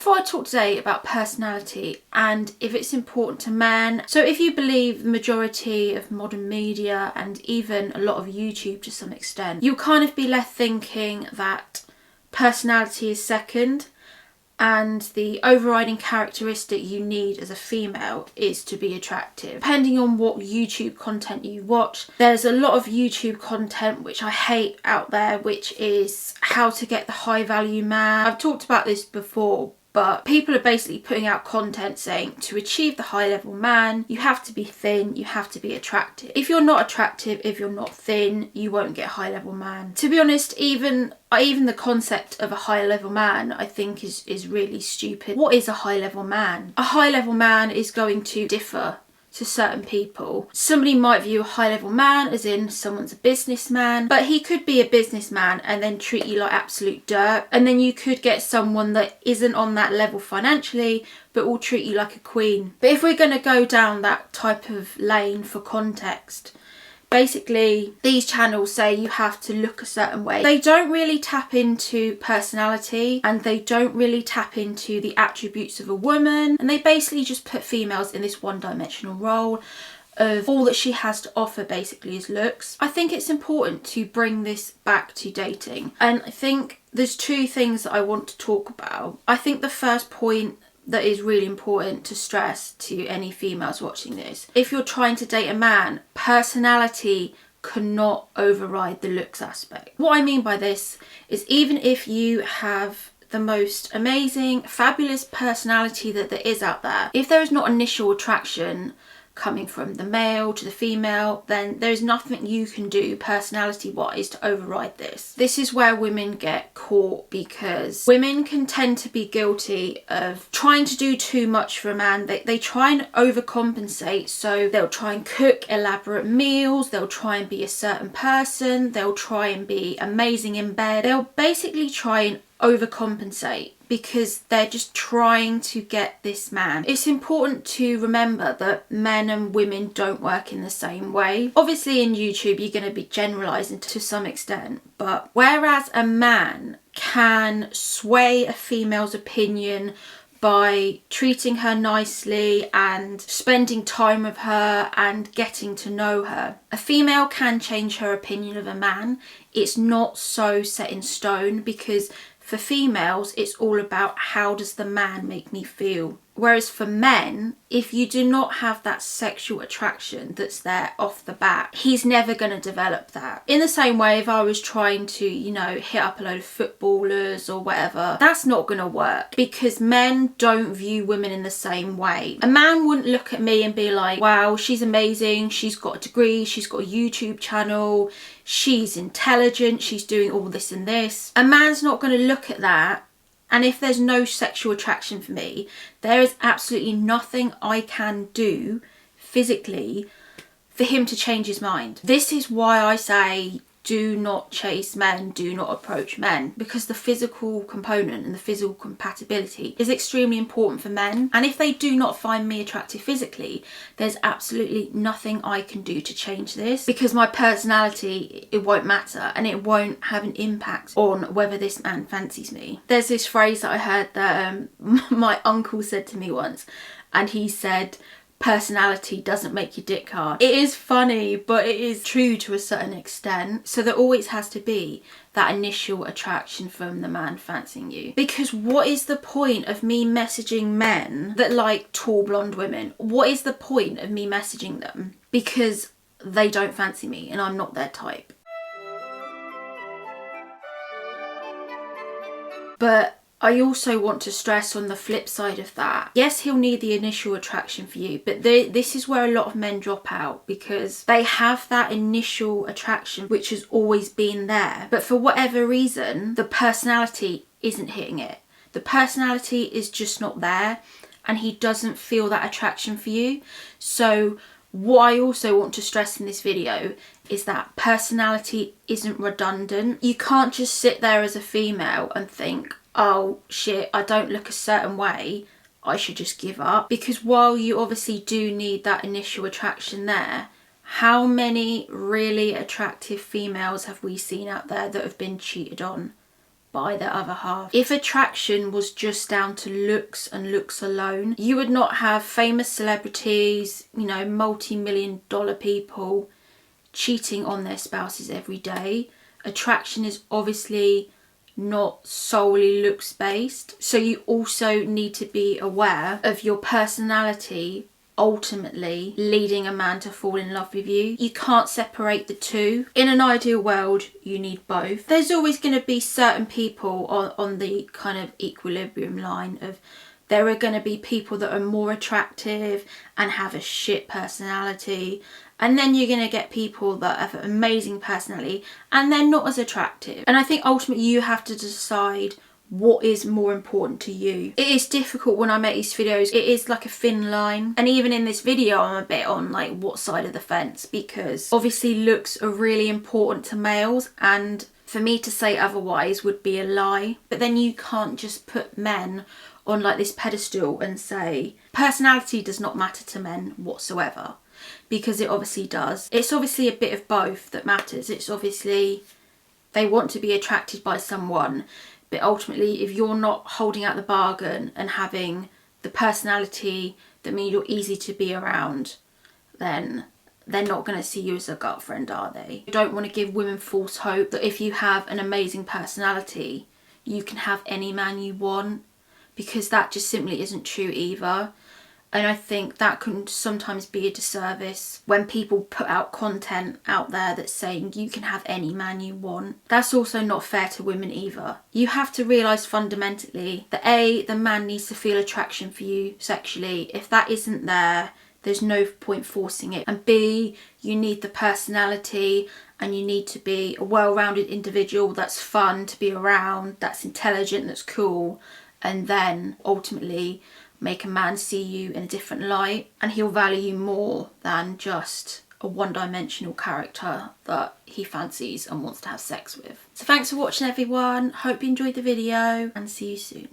Before I talk today about personality and if it's important to men, so if you believe the majority of modern media and even a lot of YouTube to some extent, you'll kind of be left thinking that personality is second and the overriding characteristic you need as a female is to be attractive. Depending on what YouTube content you watch, there's a lot of YouTube content which I hate out there, which is how to get the high value man. I've talked about this before, but people are basically putting out content saying to achieve the high level man, you have to be thin, you have to be attractive. If you're not attractive, if you're not thin, you won't get high level man. To be honest, even the concept of a high level man I think is really stupid. What is a high level man? A high level man is going to differ to certain people. Somebody might view a high level man as in someone's a businessman, but he could be a businessman and then treat you like absolute dirt. And then you could get someone that isn't on that level financially but will treat you like a queen. But if we're going to go down that type of lane for context, basically these channels say you have to look a certain way. They don't really tap into personality and they don't really tap into the attributes of a woman, and they basically just put females in this one-dimensional role of all that she has to offer basically is looks. I think it's important to bring this back to dating, and I think there's two things that I want to talk about. I think the first point that is really important to stress to any females watching this: if you're trying to date a man, personality cannot override the looks aspect. What I mean by this is, even if you have the most amazing, fabulous personality that there is out there, if there is not initial attraction coming from the male to the female, then there's nothing you can do personality wise to override this. This is where women get caught, because women can tend to be guilty of trying to do too much for a man. They try and overcompensate, so they'll try and cook elaborate meals, they'll try and be a certain person, they'll try and be amazing in bed, they'll basically try and overcompensate because they're just trying to get this man. It's important to remember that men and women don't work in the same way. Obviously in YouTube you're going to be generalising to some extent, but whereas a man can sway a female's opinion by treating her nicely and spending time with her and getting to know her, a female can change her opinion of a man. It's not so set in stone, because for females, it's all about how does the man make me feel. Whereas for men, if you do not have that sexual attraction that's there off the bat, he's never going to develop that. In the same way, if I was trying to, hit up a load of footballers or whatever, that's not going to work, because men don't view women in the same way. A man wouldn't look at me and be like, wow, she's amazing, she's got a degree, she's got a YouTube channel, she's intelligent, she's doing all this and this. A man's not going to look at that. And if there's no sexual attraction for me, there is absolutely nothing I can do physically for him to change his mind. This is why I say do not chase men, do not approach men, because the physical component and the physical compatibility is extremely important for men. And if they do not find me attractive physically, there's absolutely nothing I can do to change this, because my personality, it won't matter and it won't have an impact on whether this man fancies me. There's this phrase that I heard that my uncle said to me once, and he said, personality doesn't make your dick hard. It is funny, but it is true to a certain extent. So there always has to be that initial attraction from the man fancying you. Because what is the point of me messaging men that like tall blonde women? What is the point of me messaging them? Because they don't fancy me and I'm not their type. But I also want to stress on the flip side of that. Yes, he'll need the initial attraction for you, but this is where a lot of men drop out, because they have that initial attraction which has always been there. But for whatever reason, the personality isn't hitting it. The personality is just not there and he doesn't feel that attraction for you. So what I also want to stress in this video is that personality isn't redundant. You can't just sit there as a female and think, oh shit, I don't look a certain way, I should just give up. Because while you obviously do need that initial attraction there, how many really attractive females have we seen out there that have been cheated on by their other half. If attraction was just down to looks and looks alone, you would not have famous celebrities, you know, multi-million-dollar people cheating on their spouses every day. Attraction is obviously not solely looks based, so you also need to be aware of your personality ultimately leading a man to fall in love with you. You can't separate the two. In an ideal world, you need both. There's always going to be certain people on the kind of equilibrium line of, there are going to be people that are more attractive and have a shit personality, and then you're going to get people that have an amazing personality and they're not as attractive. And I think ultimately you have to decide what is more important to you. It is difficult when I make these videos. It is like a thin line. And even in this video, I'm a bit on like what side of the fence, because obviously looks are really important to males, and for me to say otherwise would be a lie. But then you can't just put men on like this pedestal and say personality does not matter to men whatsoever, because it obviously does. It's obviously a bit of both that matters. It's obviously they want to be attracted by someone, but ultimately if you're not holding out the bargain and having the personality that means you're easy to be around, then they're not going to see you as a girlfriend, are they? You don't want to give women false hope that if you have an amazing personality you can have any man you want, because that just simply isn't true either. And I think that can sometimes be a disservice when people put out content out there that's saying you can have any man you want. That's also not fair to women either. You have to realise fundamentally that A, the man needs to feel attraction for you sexually. If that isn't there, there's no point forcing it. And B, you need the personality, and you need to be a well-rounded individual that's fun to be around, that's intelligent, that's cool, and then ultimately make a man see you in a different light, and he'll value you more than just a one-dimensional character that he fancies and wants to have sex with. So thanks for watching everyone, hope you enjoyed the video and see you soon.